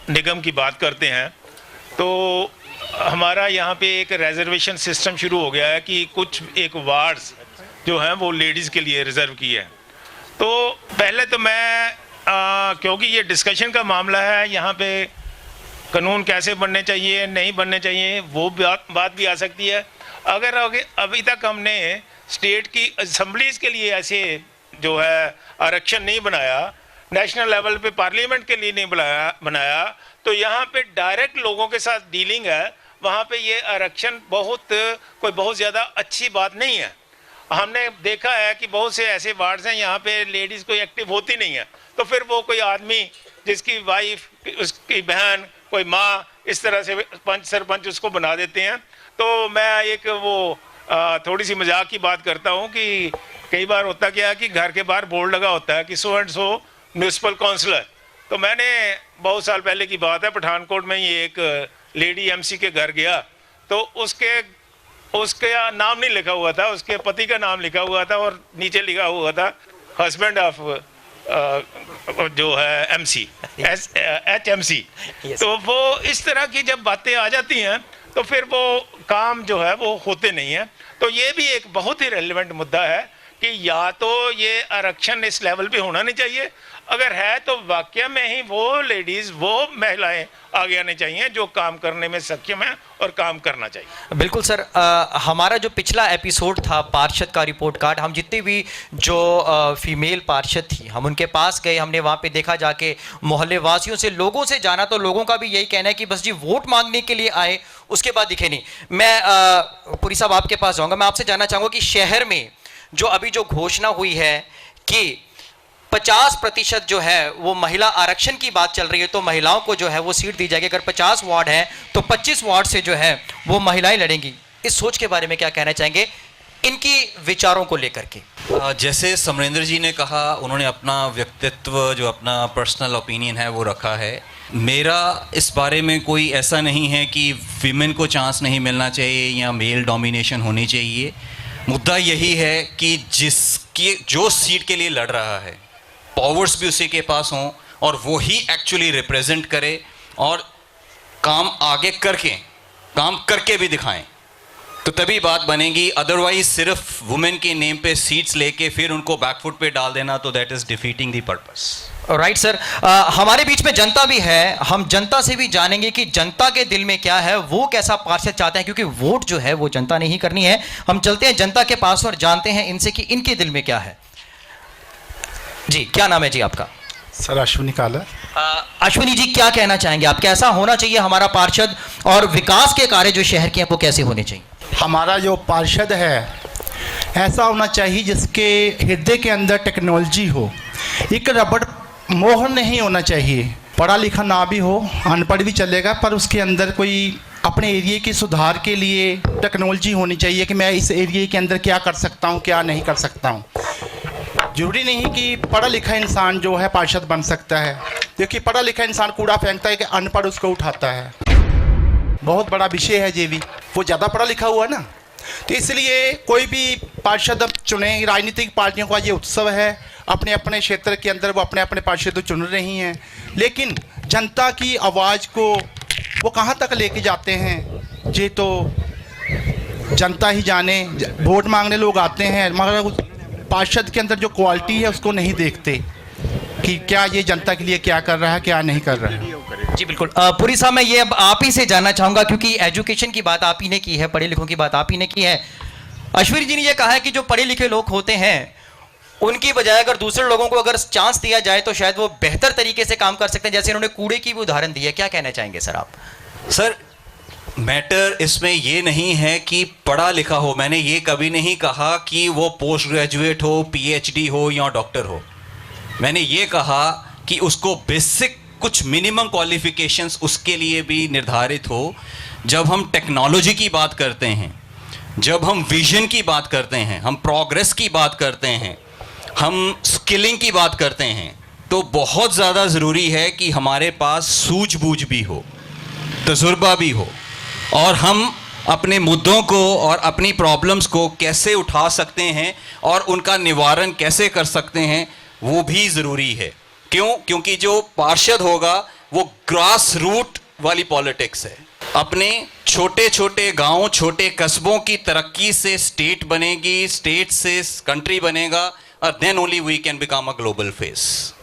निगम की बात करते हैं तो हमारा यहाँ पे एक रिजर्वेशन सिस्टम शुरू हो गया है कि कुछ एक वार्ड्स जो हैं वो लेडीज़ के लिए रिज़र्व किए हैं। तो पहले तो मैं क्योंकि ये डिस्कशन का मामला है, यहाँ पे कानून कैसे बनने चाहिए, नहीं बनने चाहिए, वो बात भी आ सकती है। अगर अभी तक हमने स्टेट की असम्बलीज़ के लिए ऐसे जो है आरक्षण नहीं बनाया, नेशनल लेवल पे पार्लियामेंट के लिए नहीं बनाया, तो यहाँ पे डायरेक्ट लोगों के साथ डीलिंग है, वहाँ पे ये आरक्षण कोई बहुत ज़्यादा अच्छी बात नहीं है। हमने देखा है कि बहुत से ऐसे वार्ड्स हैं यहाँ पे लेडीज़ कोई एक्टिव होती नहीं है, तो फिर वो कोई आदमी जिसकी वाइफ, उसकी बहन, कोई माँ, इस तरह से पंच सरपंच उसको बना देते हैं। तो मैं एक वो थोड़ी सी मजाक की बात करता हूँ कि कई बार होता क्या है कि घर के बाहर बोर्ड लगा होता है कि so and so municipal councillor. तो मैंने बहुत साल पहले की बात है, पठानकोट में ही एक लेडी MC के घर गया, तो उसके नाम नहीं लिखा हुआ था, उसके पति का नाम लिखा हुआ था और नीचे लिखा हुआ था हस्बैंड ऑफ जो है MC, HMC। तो वो इस तरह की जब बातें आ जाती हैं तो फिर वो काम जो है वो होते नहीं हैं। तो ये भी एक बहुत ही रेलेवेंट मुद्दा है कि या तो ये आरक्षण इस लेवल पे होना नहीं चाहिए, अगर है तो वाकई में ही वो लेडीज़, वो महिलाएं आगे आने चाहिए जो काम करने में सक्षम है और काम करना चाहिए। बिल्कुल सर, हमारा जो पिछला एपिसोड था पार्षद का रिपोर्ट कार्ड, हम जितनी भी जो फीमेल पार्षद थी हम उनके पास गए, हमने वहाँ पे देखा, जाके मोहल्ले वासियों से, लोगों से जाना, तो लोगों का भी यही कहना है कि बस जी वोट मांगने के लिए आए, उसके बाद दिखे नहीं। मैं पुरी साहब आपके पास जाऊँगा, मैं आपसे जानना चाहूँगा कि शहर में जो अभी जो घोषणा हुई है कि 50% जो है वो महिला आरक्षण की बात चल रही है, तो महिलाओं को जो है वो सीट दी जाएगी। अगर 50 वार्ड है तो 25 वार्ड से जो है वो महिलाएं लड़ेंगी। इस सोच के बारे में क्या कहना चाहेंगे, इनकी विचारों को लेकर के? जैसे समरेंद्र जी ने कहा, उन्होंने अपना व्यक्तित्व, जो अपना पर्सनल ओपिनियन है वो रखा है। मेरा इस बारे में कोई ऐसा नहीं है कि वीमेन को चांस नहीं मिलना चाहिए या मेल डोमिनेशन होनी चाहिए। मुद्दा यही है कि जिसकी जो सीट के लिए लड़ रहा है पावर्स भी उसी के पास हों और वो ही एक्चुअली रिप्रेजेंट करे और काम आगे काम करके भी दिखाएं, तो तभी बात बनेगी। अदरवाइज सिर्फ वुमेन के नेम पे सीट्स लेके फिर उनको बैकफुट पे डाल देना, तो that is defeating the purpose. Right sir, हमारे बीच में जनता भी है, हम जनता से भी जानेंगे कि जनता के दिल में क्या है, वो कैसा पार्षद चाहते हैं, क्योंकि वोट जो है वो जनता ने ही करनी है। हम चलते हैं जनता के पास और जानते हैं इनसे कि इनके दिल में क्या है। जी, क्या नाम है जी आपका? सर अश्विनी काला। अश्विनी जी, क्या कहना चाहेंगे आप, कैसा होना चाहिए हमारा पार्षद और विकास के कार्य जो शहर के हैं वो कैसे होने चाहिए? हमारा जो पार्षद है ऐसा होना चाहिए जिसके हृदय के अंदर टेक्नोलॉजी हो। एक रबड़ मोहन नहीं होना चाहिए, पढ़ा लिखा ना भी हो, अनपढ़ भी चलेगा, पर उसके अंदर कोई अपने एरिया के सुधार के लिए टेक्नोलॉजी होनी चाहिए कि मैं इस एरिया के अंदर क्या कर सकता हूँ, क्या नहीं कर सकता हूँ। जरूरी नहीं कि पढ़ा लिखा इंसान जो है पार्षद बन सकता है, क्योंकि पढ़ा लिखा इंसान कूड़ा फेंकता है कि अनपढ़ उसको उठाता है। बहुत बड़ा विषय है ये भी, वो ज़्यादा पढ़ा लिखा हुआ है ना, तो इसलिए कोई भी पार्षद अब चुने। राजनीतिक पार्टियों का ये उत्सव है, अपने अपने क्षेत्र के अंदर वो अपने अपने पार्षद चुन रही हैं, लेकिन जनता की आवाज़ को वो कहाँ तक लेके जाते हैं ये तो जनता ही जाने। वोट मांगने लोग आते हैं मगर पार्षद के अंदर जो क्वालिटी है उसको नहीं देखते कि क्या ये जनता के लिए क्या कर रहा है, क्या नहीं कर रहा है। जी बिल्कुल। पुरी साहब, मैं ये अब आप ही से जानना चाहूंगा, क्योंकि एजुकेशन की बात आप ही ने की है, पढ़े लिखों की बात आप ही ने की है। अश्विनी जी ने ये कहा है कि जो पढ़े लिखे लोग होते हैं उनकी बजाय अगर दूसरे लोगों को अगर चांस दिया जाए तो शायद वो बेहतर तरीके से काम कर सकते हैं, जैसे उन्होंने कूड़े की भी उदाहरण दी है। क्या कहना चाहेंगे सर आप? सर, मैटर इसमें ये नहीं है कि पढ़ा लिखा हो। मैंने ये कभी नहीं कहा कि वो पोस्ट ग्रेजुएट हो, पीएचडी हो या डॉक्टर हो। मैंने ये कहा कि उसको बेसिक कुछ मिनिमम क्वालिफिकेशंस उसके लिए भी निर्धारित हो। जब हम टेक्नोलॉजी की बात करते हैं, जब हम विजन की बात करते हैं, हम प्रोग्रेस की बात करते हैं, हम स्किलिंग की बात करते हैं, तो बहुत ज़्यादा ज़रूरी है कि हमारे पास सूझबूझ भी हो, तजुर्बा भी हो, और हम अपने मुद्दों को और अपनी प्रॉब्लम्स को कैसे उठा सकते हैं और उनका निवारण कैसे कर सकते हैं वो भी ज़रूरी है। क्यों? क्योंकि जो पार्षद होगा वो ग्रास रूट वाली पॉलिटिक्स है। अपने छोटे छोटे गांव, छोटे कस्बों की तरक्की से स्टेट बनेगी, स्टेट से कंट्री बनेगा, और then only we can become a global face.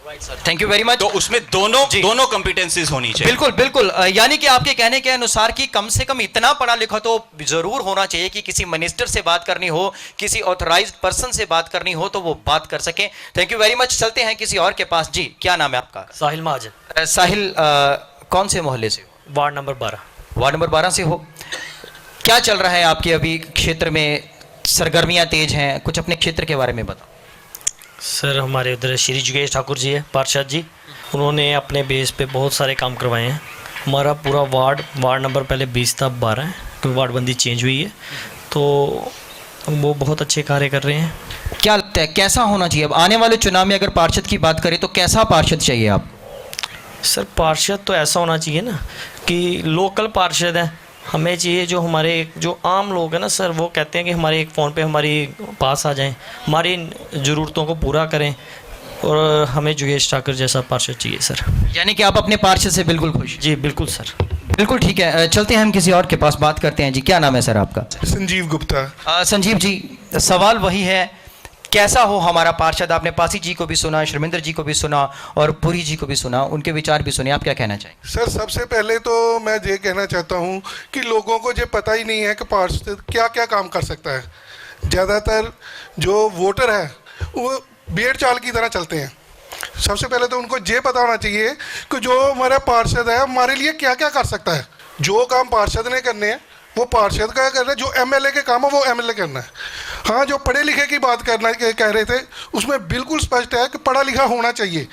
Thank you very much. तो उसमें दोनों कॉम्पिटेंसीज होनी चाहिए। बिल्कुल बिल्कुल, यानी कि आपके कहने के अनुसार कि कम से कम इतना पढ़ा लिखा तो जरूर होना चाहिए कि किसी मिनिस्टर से बात करनी हो, किसी ऑथराइज्ड पर्सन से बात करनी हो तो वो बात कर सके। Thank you very much. चलते हैं किसी और के पास। जी, क्या नाम है आपका? साहिल महाजन। साहिल, कौन से मोहल्ले से हो? Ward number 12। वार्ड नंबर 12 से हो। क्या चल रहा है आपके अभी क्षेत्र में? सरगर्मियां तेज हैं, कुछ अपने क्षेत्र के बारे में बताओ। सर, हमारे उधर श्री जुगेश ठाकुर जी है पार्षद जी, उन्होंने अपने बेस पे बहुत सारे काम करवाए हैं। हमारा पूरा वार्ड नंबर पहले 20 था, 12 है, क्योंकि वार्डबंदी चेंज हुई है, तो वो बहुत अच्छे कार्य कर रहे हैं। क्या लगता है कैसा होना चाहिए अब आने वाले चुनाव में? अगर पार्षद की बात करें तो कैसा पार्षद चाहिए आप? सर, पार्षद तो ऐसा होना चाहिए ना कि लोकल पार्षद है। हमें चाहिए जो हमारे जो आम लोग हैं ना सर, वो कहते हैं कि हमारे एक फ़ोन पे हमारी पास आ जाएं, हमारी ज़रूरतों को पूरा करें, और हमें जुगेश ठाकुर जैसा पार्षद चाहिए सर। यानी कि आप अपने पार्षद से बिल्कुल खुश? जी बिल्कुल सर। बिल्कुल ठीक है। चलते हैं हम किसी और के पास, बात करते हैं। जी, क्या नाम है सर आपका? संजीव गुप्ता। संजीव जी, सवाल वही है, कैसा हो हमारा पार्षद? आपने पासी जी को भी सुना, शर्मिंदर जी को भी सुना और पुरी जी को भी सुना, उनके विचार भी सुने। आप क्या कहना चाहेंगे? सर, सबसे पहले तो मैं ये कहना चाहता हूँ कि लोगों को ये पता ही नहीं है कि पार्षद क्या क्या काम कर सकता है। ज़्यादातर जो वोटर है वो भेड़ चाल की तरह चलते हैं। सबसे पहले तो उनको ये पता होना चाहिए कि जो हमारा पार्षद है हमारे लिए क्या क्या कर सकता है। जो काम पार्षद ने करने हैं वो पार्षद का करना है, जो एमएलए के काम है वो एमएलए करना है। हाँ, जो पढ़े लिखे की बात कह रहे थे उसमें बिल्कुल स्पष्ट है कि पढ़ा लिखा होना चाहिए,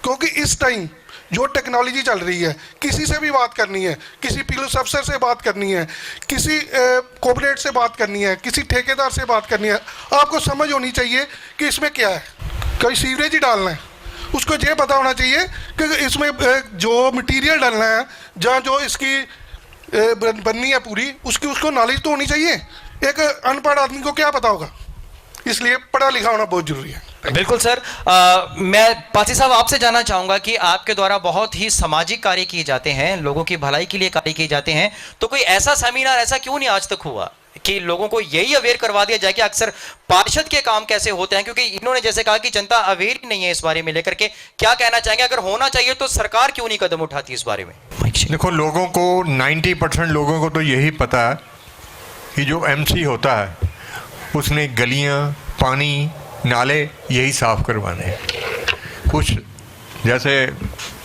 क्योंकि इस टाइम जो टेक्नोलॉजी चल रही है, किसी से भी बात करनी है, किसी पुलिस अफसर से बात करनी है, किसी कॉर्पोरेट से बात करनी है, किसी ठेकेदार से बात करनी है, आपको समझ होनी चाहिए कि इसमें क्या है। कोई सीवरेज ही डालना है, उसको ये पता होना चाहिए कि इसमें जो मटेरियल डालना है, जहाँ जो इसकी बननी है पूरी, उसको नॉलेज तो होनी चाहिए। एक अनपढ़ आदमी को क्या पता होगा? इसलिए पढ़ा लिखा होना बहुत जरूरी है। बिल्कुल सर। मैं पासी साहब आपसे जानना चाहूंगा कि आपके द्वारा बहुत ही सामाजिक कार्य किए जाते हैं, लोगों की भलाई के लिए कार्य किए जाते हैं, तो कोई ऐसा सेमिनार ऐसा क्यों नहीं आज तक हुआ कि लोगों को यही अवेयर करवा दिया जाए कि अक्सर पार्षद के काम कैसे होते हैं? क्योंकि इन्होंने जैसे कहा कि जनता अवेयर ही नहीं है इस बारे में लेकर के, क्या कहना चाहेंगे? अगर होना चाहिए तो सरकार क्यों नहीं कदम उठाती इस बारे में? देखो, लोगों को 90% लोगों को तो यही पता है कि जो MC होता है उसने गलियां, पानी, नाले यही साफ करवाने हैं। कुछ जैसे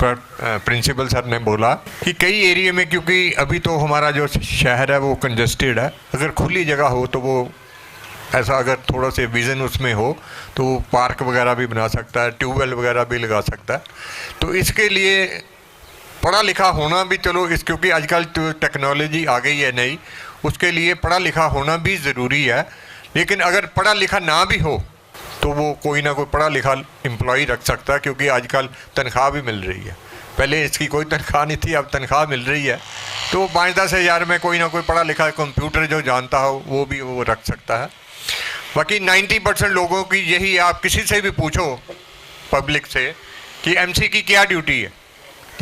प्रिंसिपल सर ने बोला कि कई एरिया में, क्योंकि अभी तो हमारा जो शहर है वो कंजस्टेड है, अगर खुली जगह हो तो वो ऐसा, अगर थोड़ा से विज़न उसमें हो तो वो पार्क वगैरह भी बना सकता है, ट्यूबवेल वगैरह भी लगा सकता है। तो इसके लिए पढ़ा लिखा होना भी, चलो इस क्योंकि आजकल तो टेक्नोलॉजी आ गई है नई, उसके लिए पढ़ा लिखा होना भी ज़रूरी है। लेकिन अगर पढ़ा लिखा ना भी हो तो वो कोई ना कोई पढ़ा लिखा एम्प्लॉय रख सकता है, क्योंकि आजकल तनख्वाह भी मिल रही है। पहले इसकी कोई तनख्वाह नहीं थी, अब तनख्वाह मिल रही है, तो 5-10 हज़ार में कोई ना कोई पढ़ा लिखा कंप्यूटर जो जानता हो वो भी वो रख सकता है। बाकी 90% लोगों की यही, आप किसी से भी पूछो पब्लिक से कि MC की क्या ड्यूटी है,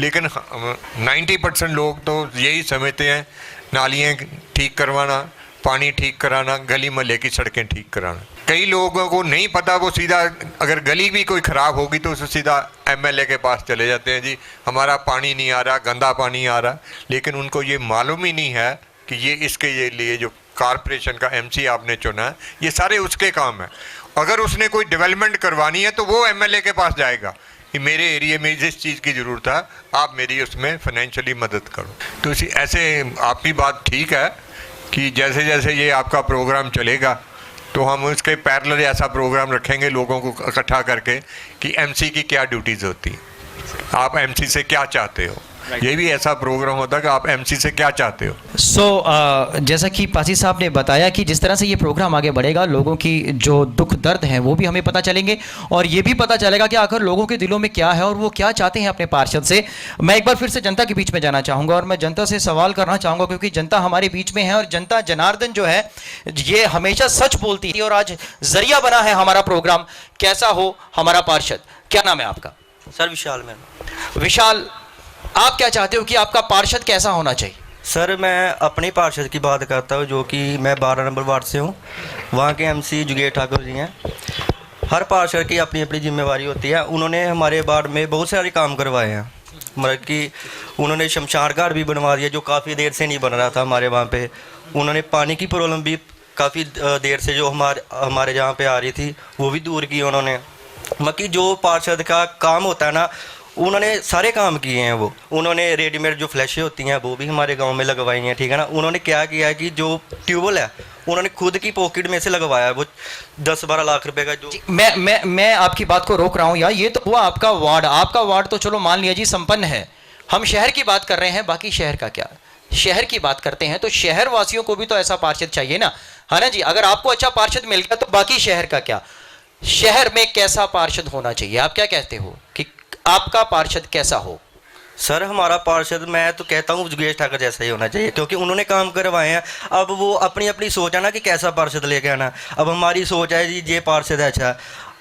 लेकिन 90% लोग तो यही समझते हैं नालियाँ ठीक करवाना, पानी ठीक कराना, गली मोहल्ले की सड़कें ठीक कराना। कई लोगों को नहीं पता, वो सीधा अगर गली भी कोई ख़राब होगी तो उसे सीधा MLA के पास चले जाते हैं, जी हमारा पानी नहीं आ रहा, गंदा पानी आ रहा। लेकिन उनको ये मालूम ही नहीं है कि ये इसके लिए जो कॉरपोरेशन का MC आपने चुना है, ये सारे उसके काम है। अगर उसने कोई डेवलपमेंट करवानी है तो वो MLA के पास जाएगा कि मेरे एरिया में जिस चीज़ की ज़रूरत है आप मेरी उसमें फाइनेंशियली मदद करो। तो इसी ऐसे आपकी बात ठीक है कि जैसे जैसे ये आपका प्रोग्राम चलेगा तो हम उसके पैरेलल ऐसा प्रोग्राम रखेंगे लोगों को इकट्ठा करके कि MC की क्या ड्यूटीज़ होती हैं, आप MC से क्या चाहते हो। ये भी ऐसा प्रोग्राम होता है कि आप MC से क्या चाहते हो। जैसा कि पासी साहब ने बताया कि जिस तरह से ये प्रोग्राम आगे बढ़ेगा, लोगों की जो दुख दर्द हैं वो भी हमें पता चलेंगे और ये भी पता चलेगा कि आखिर लोगों के दिलों में क्या है और वो क्या चाहते हैं अपने पार्षद से। मैं एक बार फिर से जनता के बीच में जाना चाहूँगा और मैं जनता से सवाल करना चाहूँगा, क्योंकि जनता हमारे बीच में है और जनता जनार्दन जो है ये हमेशा सच बोलती है और आज जरिया बना है हमारा प्रोग्राम कैसा हो हमारा पार्षद। क्या नाम है आपका? सर विशाल। मेरा विशाल, आप क्या चाहते हो कि आपका पार्षद कैसा होना चाहिए? सर मैं अपने पार्षद की बात करता हूँ, जो कि मैं 12 नंबर वार्ड से हूँ। वहाँ के MC जुगेश ठाकुर जी हैं। हर पार्षद की अपनी अपनी जिम्मेवारी होती है। उन्होंने हमारे वार्ड में बहुत सारे काम करवाए हैं, मतलब कि उन्होंने शमशान घाट भी बनवा दिया जो काफ़ी देर से नहीं बन रहा था हमारे वहाँ पे। उन्होंने पानी की प्रॉब्लम भी काफ़ी देर से जो हमारे जहाँ पे आ रही थी वो भी दूर की उन्होंने। मतलब कि जो पार्षद का काम होता है ना, उन्होंने सारे काम किए हैं। वो उन्होंने रेडीमेड जो फ्लैशें होती हैं वो भी हमारे गांव में लगवाई हैं, ठीक है ना। उन्होंने क्या किया है कि जो ट्यूबवेल है उन्होंने खुद की पॉकेट में से लगवाया है, वो 10-12 लाख रुपए का। जो मैं आपकी बात को रोक रहा हूँ यार, ये तो हुआ आपका वार्ड। आपका वार्ड तो चलो मान लिया जी संपन्न है, हम शहर की बात कर रहे हैं। बाकी शहर का क्या? शहर की बात करते हैं तो शहर वासियों को भी तो ऐसा पार्षद चाहिए ना, है ना जी। अगर आपको अच्छा पार्षद मिल गया तो बाकी शहर का क्या? शहर में कैसा पार्षद होना चाहिए? आप क्या कहते हो कि आपका पार्षद कैसा हो? सर हमारा पार्षद, मैं तो कहता हूँ जुगेश ठाकुर जैसा ही होना चाहिए, क्योंकि उन्होंने काम करवाए हैं। अब वो अपनी अपनी सोच है ना कि कैसा पार्षद लेके आना। अब हमारी सोच है जी ये पार्षद है अच्छा।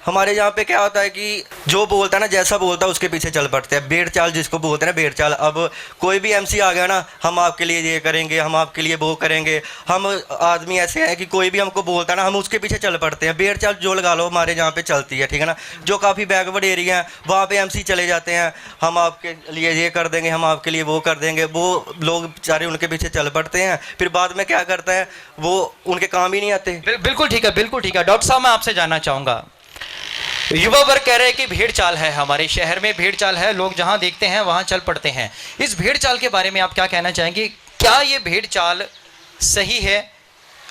हमारे यहाँ पे क्या होता है कि जो बोलता है ना, जैसा बोलता है उसके पीछे चल पड़ते हैं। भेड़ चाल जिसको बोलते हैं ना, भेड़ चाल। अब कोई भी MC आ गया ना, हम आपके लिए ये करेंगे, हम आपके लिए वो करेंगे। हम आदमी ऐसे हैं कि कोई भी हमको बोलता है ना, हम उसके पीछे चल पड़ते हैं। भेड़ चाल जो लगा लो हमारे यहाँ पे चलती है, ठीक है ना। जो काफ़ी बैकवर्ड एरिया है वहाँ पे MC चले जाते हैं, हम आपके लिए ये कर देंगे, हम आपके लिए वो कर देंगे। वो लोग बेचारे उनके पीछे चल पड़ते हैं, फिर बाद में क्या करते हैं वो उनके काम ही नहीं आते। बिल्कुल ठीक है, बिल्कुल ठीक है। डॉक्टर साहब मैं आपसे जानना चाहूँगा, युवा वर्ग कह रहे हैं कि भेड़ चाल है, हमारे शहर में भेड़ चाल है, लोग जहां देखते हैं वहां चल पड़ते हैं। इस भेड़ चाल के बारे में आप क्या कहना चाहेंगे? क्या ये भेड़ चाल सही है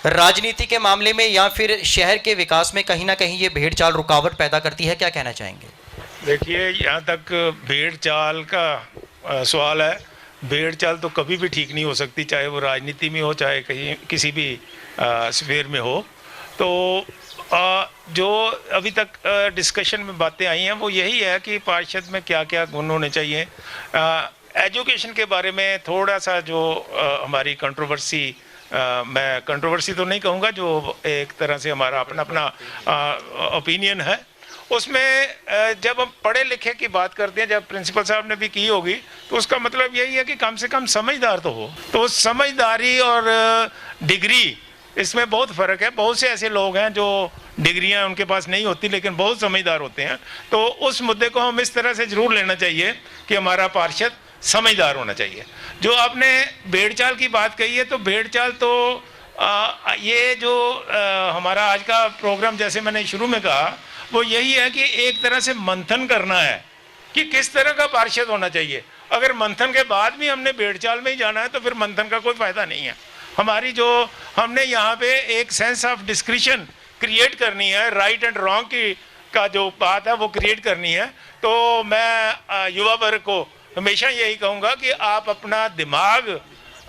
राजनीति के मामले में, या फिर शहर के विकास में कहीं ना कहीं ये भेड़ चाल रुकावट पैदा करती है? क्या कहना चाहेंगे? देखिए, यहाँ तक भेड़ चाल का सवाल है। भेड़ चाल तो कभी भी ठीक नहीं हो सकती, चाहे वो राजनीति में हो, चाहे कहीं किसी भी स्फीयर में हो। तो जो अभी तक डिस्कशन में बातें आई हैं वो यही है कि पार्षद में क्या क्या गुण होने चाहिए। एजुकेशन के बारे में थोड़ा सा जो हमारी कंट्रोवर्सी, मैं कंट्रोवर्सी तो नहीं कहूँगा, जो एक तरह से हमारा अपना अपना ओपिनियन है, उसमें जब हम पढ़े लिखे की बात करते हैं, जब प्रिंसिपल साहब ने भी की होगी, तो उसका मतलब यही है कि कम से कम समझदार तो हो। तो समझदारी और डिग्री, इसमें बहुत फ़र्क है। बहुत से ऐसे लोग हैं जो डिग्रियां उनके पास नहीं होती लेकिन बहुत समझदार होते हैं। तो उस मुद्दे को हम इस तरह से ज़रूर लेना चाहिए कि हमारा पार्षद समझदार होना चाहिए। जो आपने भेड़ चाल की बात कही है, तो भेड़ चाल तो ये जो हमारा आज का प्रोग्राम, जैसे मैंने शुरू में कहा, वो यही है कि एक तरह से मंथन करना है कि किस तरह का पार्षद होना चाहिए। अगर मंथन के बाद भी हमने भेड़ चाल में ही जाना है तो फिर मंथन का कोई फ़ायदा नहीं है। हमारी जो हमने यहाँ पे एक सेंस ऑफ डिस्क्रिशन क्रिएट करनी है, राइट एंड रॉन्ग की का जो बात है वो क्रिएट करनी है। तो मैं युवा वर्ग को हमेशा यही कहूँगा कि आप अपना दिमाग,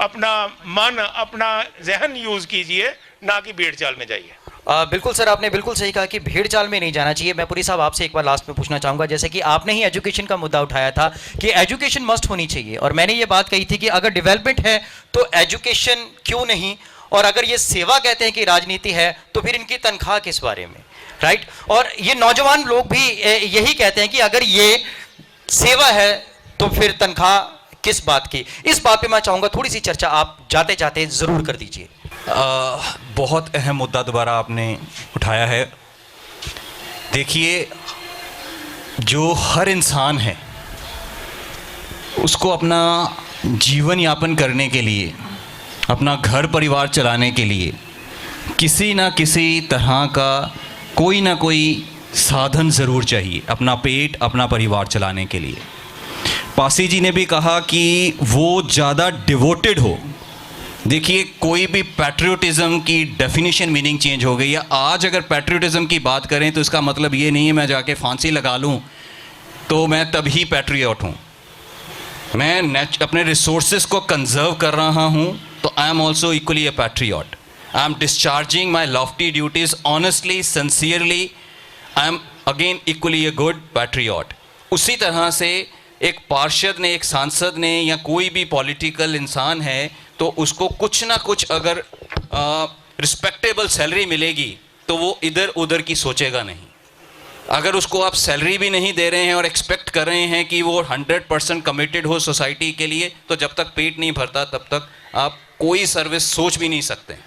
अपना मन, अपना जहन यूज़ कीजिए, ना कि भेड़ चाल में जाइए। बिल्कुल सर, आपने बिल्कुल सही कहा कि भेड़ चाल में नहीं जाना चाहिए। मैं पुरी साहब आपसे एक बार लास्ट में पूछना चाहूँगा, जैसे कि आपने ही एजुकेशन का मुद्दा उठाया था कि एजुकेशन मस्ट होनी चाहिए, और मैंने ये बात कही थी कि अगर डेवलपमेंट है तो एजुकेशन क्यों नहीं, और अगर ये सेवा कहते हैं कि राजनीति है तो फिर इनकी तनख्वाह किस बारे में, राइट। और ये नौजवान लोग भी यही कहते हैं कि अगर ये सेवा है तो फिर तनख्वाह किस बात की। इस बात पे मैं चाहूँगा थोड़ी सी चर्चा आप जाते जाते ज़रूर कर दीजिए। बहुत अहम मुद्दा दोबारा आपने उठाया है। देखिए, जो हर इंसान है उसको अपना जीवन यापन करने के लिए, अपना घर परिवार चलाने के लिए किसी ना किसी तरह का कोई ना कोई साधन ज़रूर चाहिए, अपना पेट, अपना परिवार चलाने के लिए। पासी जी ने भी कहा कि वो ज़्यादा डिवोटेड हो। देखिए, कोई भी पैट्रियोटिज़म की डेफिनेशन, मीनिंग चेंज हो गई है। आज अगर पैट्रियोटिज़म की बात करें तो इसका मतलब ये नहीं है मैं जाके फांसी लगा लूँ तो मैं तभी पैट्रियट हूँ। मैं अपने रिसोर्सेज को कंजर्व कर रहा हूँ तो I am also equally a patriot. I am discharging my Lofty duties honestly, sincerely, I am again equally a good patriot. उसी तरह से एक पार्षद ने, एक सांसद ने, या कोई भी पॉलिटिकल इंसान है तो उसको कुछ ना कुछ अगर रिस्पेक्टेबल सैलरी मिलेगी तो वो इधर उधर की सोचेगा नहीं। अगर उसको आप सैलरी भी नहीं दे रहे हैं और एक्सपेक्ट कर रहे हैं कि वो 100% कमिटेड हो सोसाइटी के लिए, तो जब तक पेट नहीं भरता तब तक आप कोई सर्विस सोच भी नहीं सकते।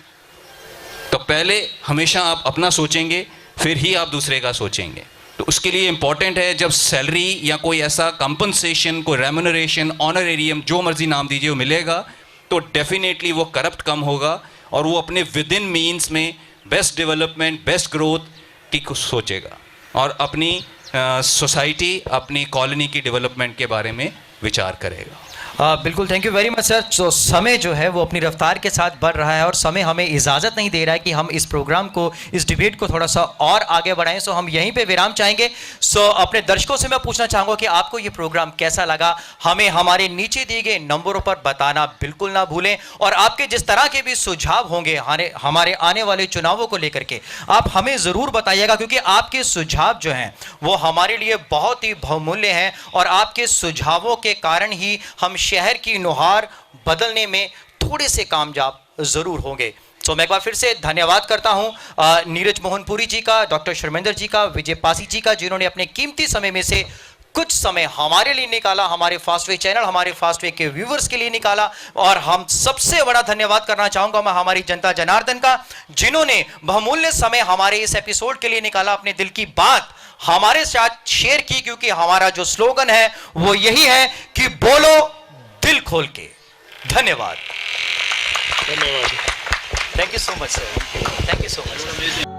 तो पहले हमेशा आप अपना सोचेंगे, फिर ही आप दूसरे का सोचेंगे। तो उसके लिए इम्पॉर्टेंट है जब सैलरी या कोई ऐसा कंपनसेशन, कोई रेम्यूनरेशन, ऑनरेरियम, जो मर्जी नाम दीजिए, वो मिलेगा तो डेफिनेटली वो करप्ट कम होगा और वो अपने विद इन मीन्स में बेस्ट डेवलपमेंट, बेस्ट ग्रोथ की कुछ सोचेगा और अपनी सोसाइटी, अपनी कॉलोनी की डेवलपमेंट के बारे में विचार करेगा। बिल्कुल, thank you very much sir. तो समय जो है वो अपनी रफ्तार के साथ बढ़ रहा है और समय हमें इजाज़त नहीं दे रहा है कि हम इस प्रोग्राम को, इस डिबेट को थोड़ा सा और आगे बढ़ाएं। सो हम यहीं पे विराम चाहेंगे। सो अपने दर्शकों से मैं पूछना चाहूँगा कि आपको ये प्रोग्राम कैसा लगा, हमें हमारे नीचे दिए गए नंबरों पर बताना बिल्कुल ना भूलें। और आपके जिस तरह के भी सुझाव होंगे हमारे आने वाले चुनावों को लेकर के, आप हमें ज़रूर बताइएगा, क्योंकि आपके सुझाव जो हैं वो हमारे लिए बहुत ही बहुमूल्य हैं और आपके सुझावों के कारण ही हम शहर की नुहार बदलने में थोड़े से कामयाब जरूर होंगे। तो मैं एक बार फिर से धन्यवाद करता हूं नीरज मोहनपुरी जी का, डॉक्टर शर्मेंद्र जी का, विजय पासी जी का, जिन्होंने अपने कीमती समय में से कुछ समय हमारे लिए निकाला, हमारे फास्टवे चैनल, हमारे फास्टवे के व्यूवर्स के लिए निकाला। और हम सबसे बड़ा धन्यवाद करना चाहूंगा मैं हमारी जनता जनार्दन का, जिन्होंने बहुमूल्य समय हमारे इस एपिसोड के लिए निकाला, अपने दिल की बात हमारे साथ शेयर की, क्योंकि हमारा जो स्लोगन है वो यही है कि बोलो दिल खोल के। धन्यवाद। Thank you so much sir. Thank you so much sir.